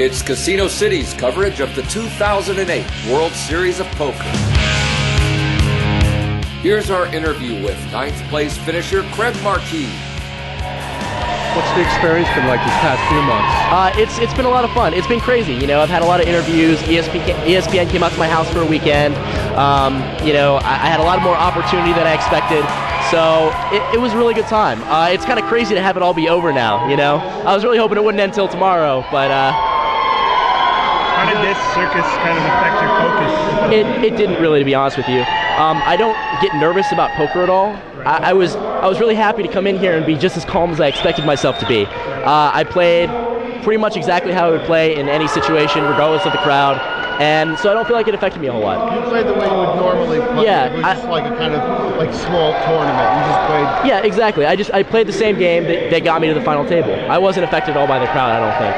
It's Casino City's coverage of the 2008 World Series of Poker. Here's our interview with ninth place finisher Craig Marquis. What's the experience been like these past few months? It's been a lot of fun. It's been crazy. You know, I've had a lot of interviews. ESPN came out to my house for a weekend. You know, I had a lot more opportunity than I expected. So it was a really good time. It's kind of crazy to have it all be over now, you know. I was really hoping it wouldn't end until tomorrow, but... How did this circus kind of affect your focus? It didn't really, to be honest with you. I don't get nervous about poker at all. I was really happy to come in here and be just as calm as I expected myself to be. I played pretty much exactly how I would play in any situation, regardless of the crowd. And so I don't feel like it affected me a whole lot. You played the way you would normally play. Yeah, it was just like a kind of like small tournament. You just played. Yeah, exactly. I played the same game that got me to the final table. I wasn't affected at all by the crowd, I don't think.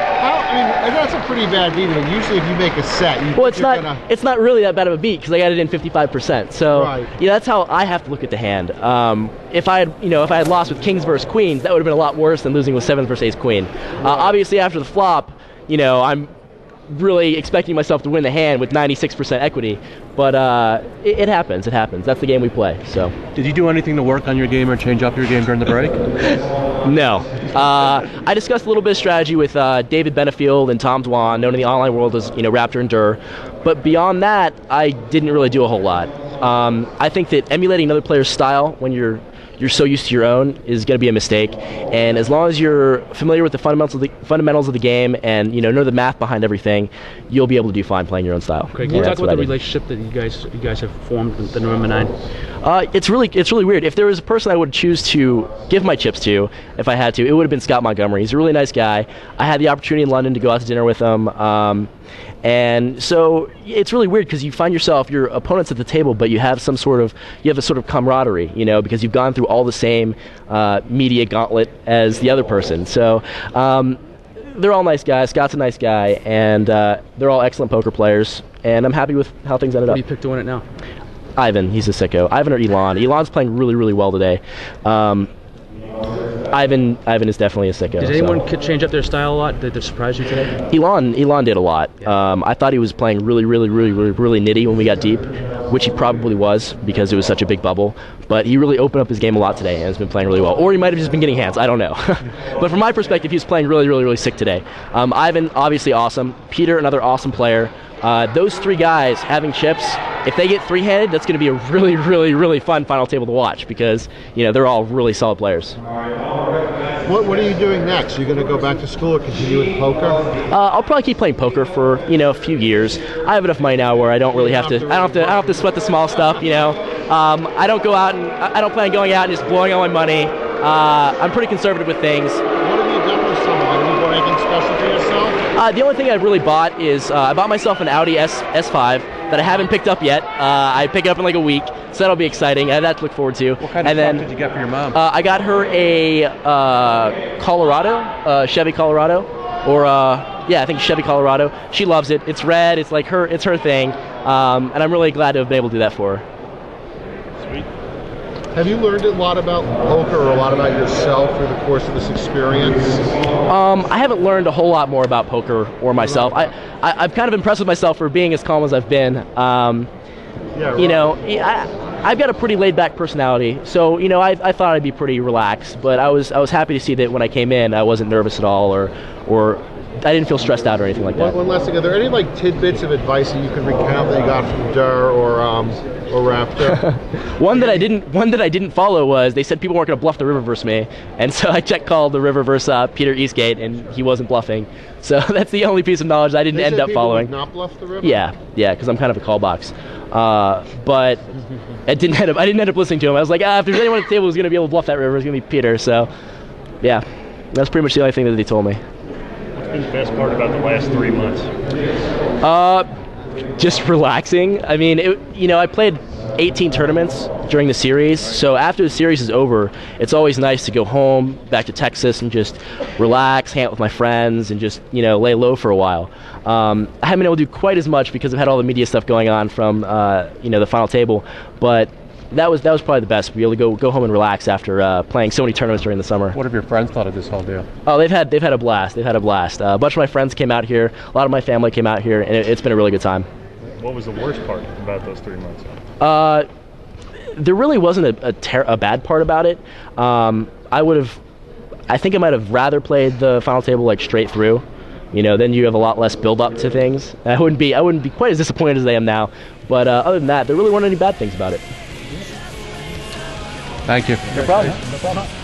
I mean, that's a pretty bad beat. I mean, usually if you make a set, it's not really that bad of a beat because I got it in 55%. So right. Yeah, that's how I have to look at the hand. If I had lost with kings versus queens, that would have been a lot worse than losing with 7th versus ace queen. Obviously, after the flop, you know, I'm really expecting myself to win the hand with 96% equity, but it happens. It happens. That's the game we play. So. Did you do anything to work on your game or change up your game during the break? No. I discussed a little bit of strategy with David Benefield and Tom Dwan, known in the online world as Raptor and Durr, but beyond that, I didn't really do a whole lot. I think that emulating another player's style when you're so used to your own is going to be a mistake. And as long as you're familiar with the fundamentals of the game and know the math behind everything, you'll be able to do fine playing your own style. Craig, can you talk about the relationship that you guys have formed with the number 9? It's really weird. If there was a person I would choose to give my chips to, if I had to, it would have been Scott Montgomery. He's a really nice guy. I had the opportunity in London to go out to dinner with him. And so it's really weird because you find yourself, your opponent's at the table, but you have a sort of camaraderie, because you've gone through all the same media gauntlet as the other person. So they're all nice guys. Scott's a nice guy, and they're all excellent poker players. And I'm happy with how things ended up. Who do you pick to win it now? Ivan, he's a sicko. Ivan or Elon. Elon's playing really, really well today. Ivan is definitely a sicko. Did anyone change up their style a lot? Did they surprise you today? Elon did a lot. Yeah. I thought he was playing really nitty when we got deep, which he probably was because it was such a big bubble. But he really opened up his game a lot today and has been playing really well. Or he might have just been getting hands. I don't know. But from my perspective, he was playing really sick today. Ivan, obviously awesome. Peter, another awesome player. Those three guys having chips, if they get three-handed, that's going to be a really fun final table to watch because they're all really solid players. What are you doing next? Are you going to go back to school or continue with poker? I'll probably keep playing poker for a few years. I have enough money now where I don't really have to. I don't have to sweat the small stuff. I don't go out and I don't plan on going out and just blowing all my money. I'm pretty conservative with things. What have you done with some of it? Have you bought anything special for yourself? The only thing I've really bought is I bought myself an Audi S5 that I haven't picked up yet. I pick it up in like a week, so that'll be exciting. I have that to look forward to. What kind of stuff did you get for your mom? I got her a Chevy Colorado, or I think Chevy Colorado. She loves it. It's red. It's like it's her thing, and I'm really glad to have been able to do that for her. Sweet. Have you learned a lot about poker or a lot about yourself through the course of this experience? I haven't learned a whole lot more about poker or myself. I'm kind of impressed with myself for being as calm as I've been. I've got a pretty laid-back personality, so I thought I'd be pretty relaxed. But I was happy to see that when I came in, I wasn't nervous at all, or I didn't feel stressed out or anything like that. One last thing: are there any tidbits of advice that you can recount that you got from Durr or Raptor? One that I didn't follow was they said people weren't going to bluff the river versus me, and so I called the river versus Peter Eastgate, and he wasn't bluffing. So that's the only piece of knowledge I didn't end up following. Would not bluff the river? Yeah, because I'm kind of a call box. But I didn't end up listening to him. I was like, if there's anyone at the table who's going to be able to bluff that river, it's going to be Peter. So, yeah, that's pretty much the only thing that they told me. What's been the best part about the last 3 months? Just relaxing. I mean, I played 18 tournaments during the series, so after the series is over, it's always nice to go home, back to Texas, and just relax, hang out with my friends, and just, lay low for a while. I haven't been able to do quite as much because I've had all the media stuff going on from, the final table, but that was probably the best. Be able to go home and relax after playing so many tournaments during the summer. What have your friends thought of this whole deal? Oh, they've had a blast. They've had a blast. A bunch of my friends came out here. A lot of my family came out here, and it's been a really good time. What was the worst part about those 3 months? There really wasn't a bad part about it. I think I might have rather played the final table like straight through. You know, then you have a lot less build up to things. I wouldn't be quite as disappointed as I am now. But other than that, there really weren't any bad things about it. Thank you. No problem.